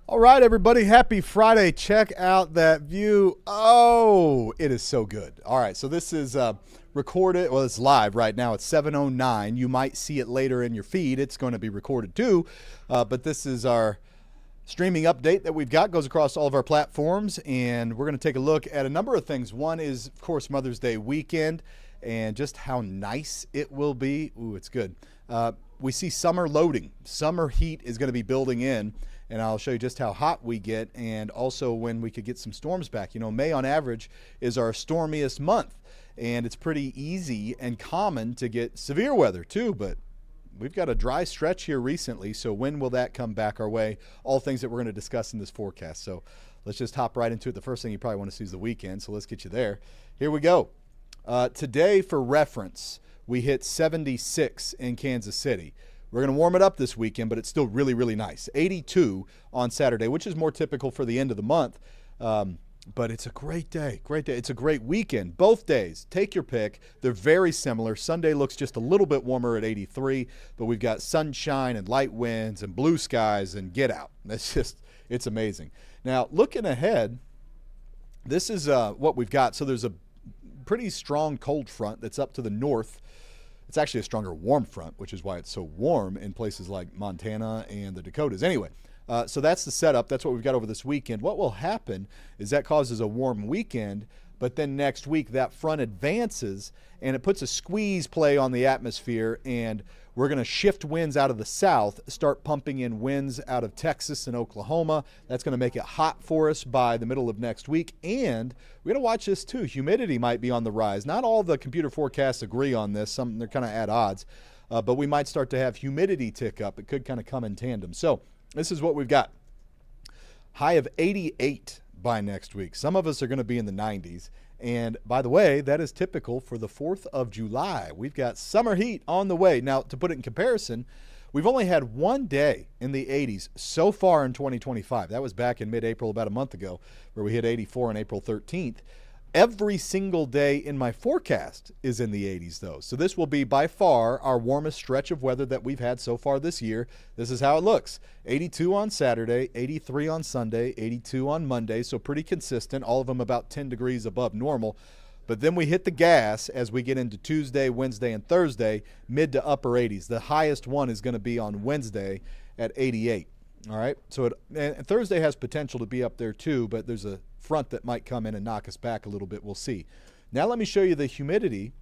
All right, everybody, happy Friday. Check out that view. Oh, it is so good. All right, so this is recorded. Well, it's live right now. It's 7:09. You might see it later in your feed. It's going to be recorded too, but this is our streaming update that we've got. Goes across all of our platforms, and we're going to take a look at a number of things. One is, of course, Mother's Day weekend and just how nice it will be. Ooh, it's good. We see summer loading. Summer heat is going to be building in, and I'll show you just how hot we get and also when we could get some storms back. You know, May on average is our stormiest month, and it's pretty easy and common to get severe weather too, but we've got a dry stretch here recently, so when will that come back our way? All things that we're going to discuss in this forecast. So let's just hop right into it. The first thing you probably want to see is the weekend, so let's get you there. Here we go. Today, for reference, we hit 76 in Kansas City. We're going to warm it up this weekend, but it's still really, really nice. 82 on Saturday, which is more typical for the end of the month. But it's a great day, great day. It's a great weekend. Both days, take your pick. They're very similar. Sunday looks just a little bit warmer at 83, but we've got sunshine and light winds and blue skies and get out. It's amazing. Now, looking ahead, this is what we've got. So there's a pretty strong cold front that's up to the north. It's actually a stronger warm front, which is why it's so warm in places like Montana and the Dakotas. Anyway, so that's the setup. That's what we've got over this weekend. What will happen is that causes a warm weekend, but then next week that front advances and it puts a squeeze play on the atmosphere, and we're going to shift winds out of the south, start pumping in winds out of Texas and Oklahoma. That's going to make it hot for us by the middle of next week. And we're going to watch this too. Humidity might be on the rise. Not all the computer forecasts agree on this. Some they're kind of at odds, but we might start to have humidity tick up. It could kind of come in tandem. So this is what we've got. High of 88 by next week. Some of us are going to be in the 90s. And by the way, that is typical for the 4th of July. We've got summer heat on the way. Now, to put it in comparison, we've only had one day in the 80s so far in 2025. That was back in mid-April, about a month ago, where we hit 84 on April 13th. Every single day in my forecast is in the 80s, though. So this will be by far our warmest stretch of weather that we've had so far this year. This is how it looks. 82 on Saturday, 83 on Sunday, 82 on Monday, so pretty consistent, all of them about 10 degrees above normal. But then we hit the gas as we get into Tuesday, Wednesday, and Thursday, mid to upper 80s. The highest one is going to be on Wednesday at 88. All right, so and Thursday has potential to be up there too, but there's a front that might come in and knock us back a little bit. We'll see. Now let me show you the humidity,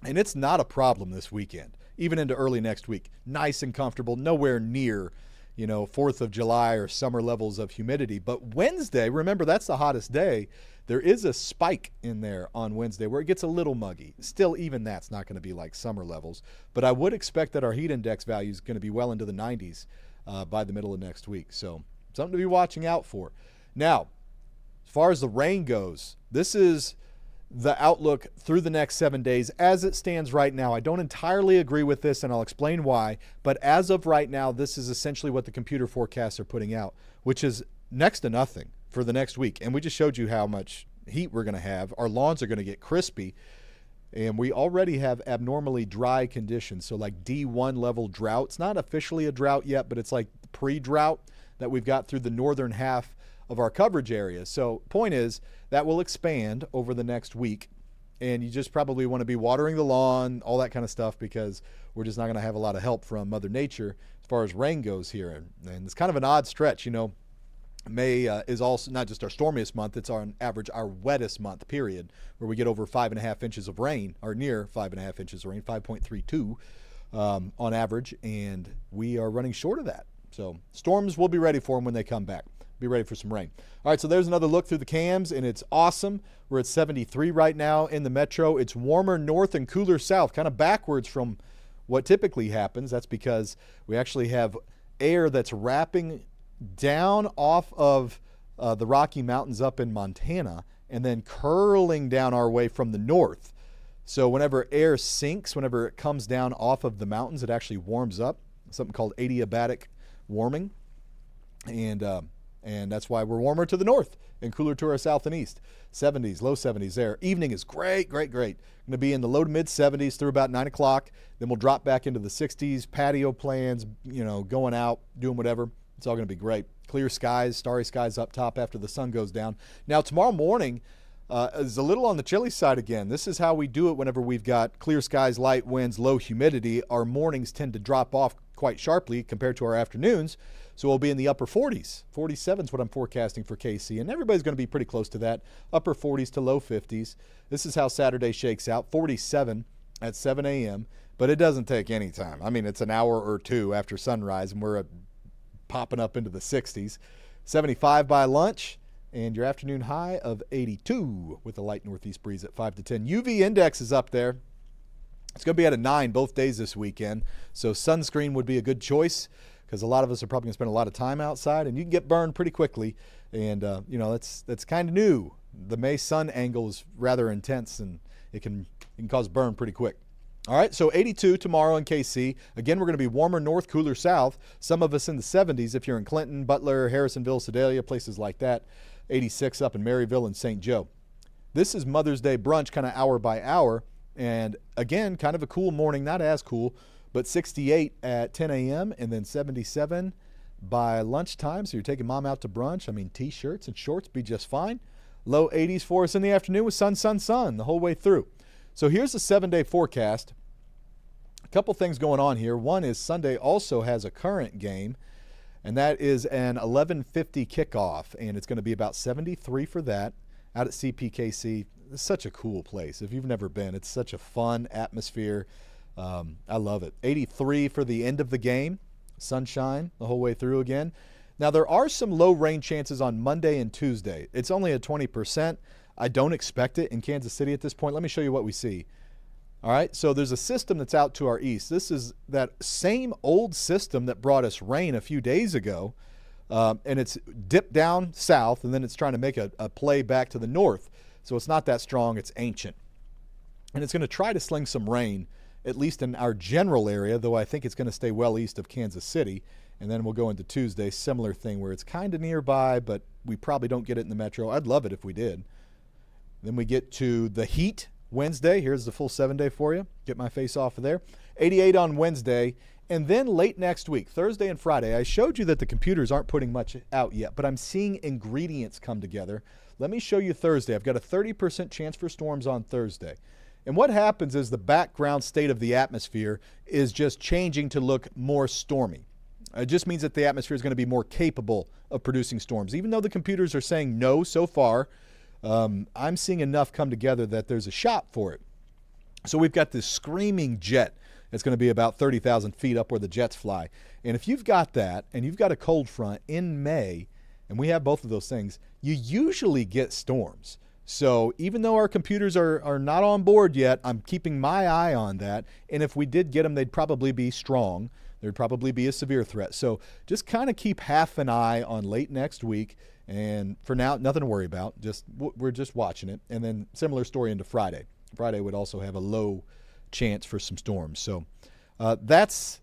and it's not a problem this weekend, even into early next week. Nice and comfortable, nowhere near, 4th of July or summer levels of humidity. But Wednesday, remember, that's the hottest day. There is a spike in there on Wednesday where it gets a little muggy. Still, even that's not going to be like summer levels. But I would expect that our heat index value is going to be well into the 90s by the middle of next week. So something to be watching out for. Now, as far as the rain goes, this is the outlook through the next 7 days as it stands right now. I don't entirely agree with this, and I'll explain why. But as of right now, this is essentially what the computer forecasts are putting out, which is next to nothing for the next week. And we just showed you how much heat we're going to have. Our lawns are going to get crispy. And we already have abnormally dry conditions. So like D1 level drought. It's not officially a drought yet, but it's like pre-drought that we've got through the northern half of our coverage area. So point is that will expand over the next week. And you just probably want to be watering the lawn, all that kind of stuff, because we're just not going to have a lot of help from Mother Nature as far as rain goes here. And it's kind of an odd stretch, May is also not just our stormiest month, it's on average our wettest month, period, where we get over 5.5 inches of rain, or near 5.5 inches of rain, 5.32 on average, and we are running short of that. So storms, we'll be ready for them when they come back. Be ready for some rain. All right, so there's another look through the cams, and it's awesome. We're at 73 right now in the metro. It's warmer north and cooler south, kind of backwards from what typically happens. That's because we actually have air that's wrapping down off of the Rocky Mountains up in Montana and then curling down our way from the north. So whenever air sinks, whenever it comes down off of the mountains, it actually warms up, something called adiabatic warming. And that's why we're warmer to the north and cooler to our south and east. 70s, low 70s there. Evening is great. Going to be in the low to mid 70s through about 9 o'clock. Then we'll drop back into the 60s. Patio plans, going out, doing whatever. It's all going to be great. Clear clear skies, starry skies up top after the sun goes down. Now, tomorrow morning is a little on the chilly side again. This is how we do it whenever we've got clear skies, light winds, low humidity. Our mornings tend to drop off quite sharply compared to our afternoons. So we'll be in the upper 40s. 47 is what I'm forecasting for KC, and everybody's going to be pretty close to that. Upper 40s to low 50s. This is how Saturday shakes out. 47 at 7 a.m., but it doesn't take any time. I mean, it's an hour or two after sunrise, and we're popping up into the 60s. 75 by lunch, and your afternoon high of 82 with a light northeast breeze at 5 to 10. UV index is up there. It's going to be at a 9 both days this weekend, so sunscreen would be a good choice because a lot of us are probably going to spend a lot of time outside, and you can get burned pretty quickly. And, that's kind of new. The May sun angle is rather intense, and it can cause burn pretty quick. All right, so 82 tomorrow in KC. Again, we're going to be warmer north, cooler south. Some of us in the 70s if you're in Clinton, Butler, Harrisonville, Sedalia, places like that. 86 up in Maryville and St. Joe. This is Mother's Day brunch, kind of hour by hour. And again, kind of a cool morning, not as cool, but 68 at 10 a.m. and then 77 by lunchtime. So you're taking mom out to brunch. I mean, T-shirts and shorts be just fine. Low 80s for us in the afternoon with sun the whole way through. So here's the 7-day forecast. A couple things going on here. One is Sunday also has a current game, and that is an 11:50 kickoff, and it's going to be about 73 for that out at CPKC. It's such a cool place. If you've never been, it's such a fun atmosphere. I love it. 83 for the end of the game. Sunshine the whole way through again. Now, there are some low rain chances on Monday and Tuesday. It's only at 20%. I don't expect it in Kansas City at this point. Let me show you what we see. All right, so there's a system that's out to our east. This is that same old system that brought us rain a few days ago, and it's dipped down south, and then it's trying to make a play back to the north. So it's not that strong. It's ancient. And it's going to try to sling some rain, at least in our general area, though I think it's going to stay well east of Kansas City. And then we'll go into Tuesday, similar thing where it's kind of nearby, but we probably don't get it in the metro. I'd love it if we did. Then we get to the heat Wednesday. Here's the full 7-day for you. Get my face off of there. 88 on Wednesday. And then late next week, Thursday and Friday, I showed you that the computers aren't putting much out yet, but I'm seeing ingredients come together. Let me show you Thursday. I've got a 30% chance for storms on Thursday. And what happens is the background state of the atmosphere is just changing to look more stormy. It just means that the atmosphere is going to be more capable of producing storms. Even though the computers are saying no so far, I'm seeing enough come together that there's a shot for it. So we've got this screaming jet that's going to be about 30,000 feet up where the jets fly. And if you've got that and you've got a cold front in May, and we have both of those things, you usually get storms. So even though our computers are not on board yet, I'm keeping my eye on that. And if we did get them, they'd probably be strong. There'd probably be a severe threat. So just kind of keep half an eye on late next week. And for now, nothing to worry about. We're just watching it. And then similar story into Friday. Friday would also have a low chance for some storms. So that's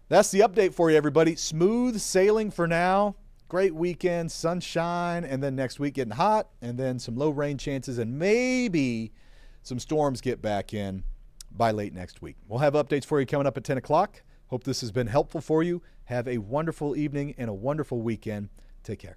the update for you, everybody. Smooth sailing for now. Great weekend, sunshine, and then next week getting hot, and then some low rain chances, and maybe some storms get back in by late next week. We'll have updates for you coming up at 10 o'clock. Hope this has been helpful for you. Have a wonderful evening and a wonderful weekend. Take care.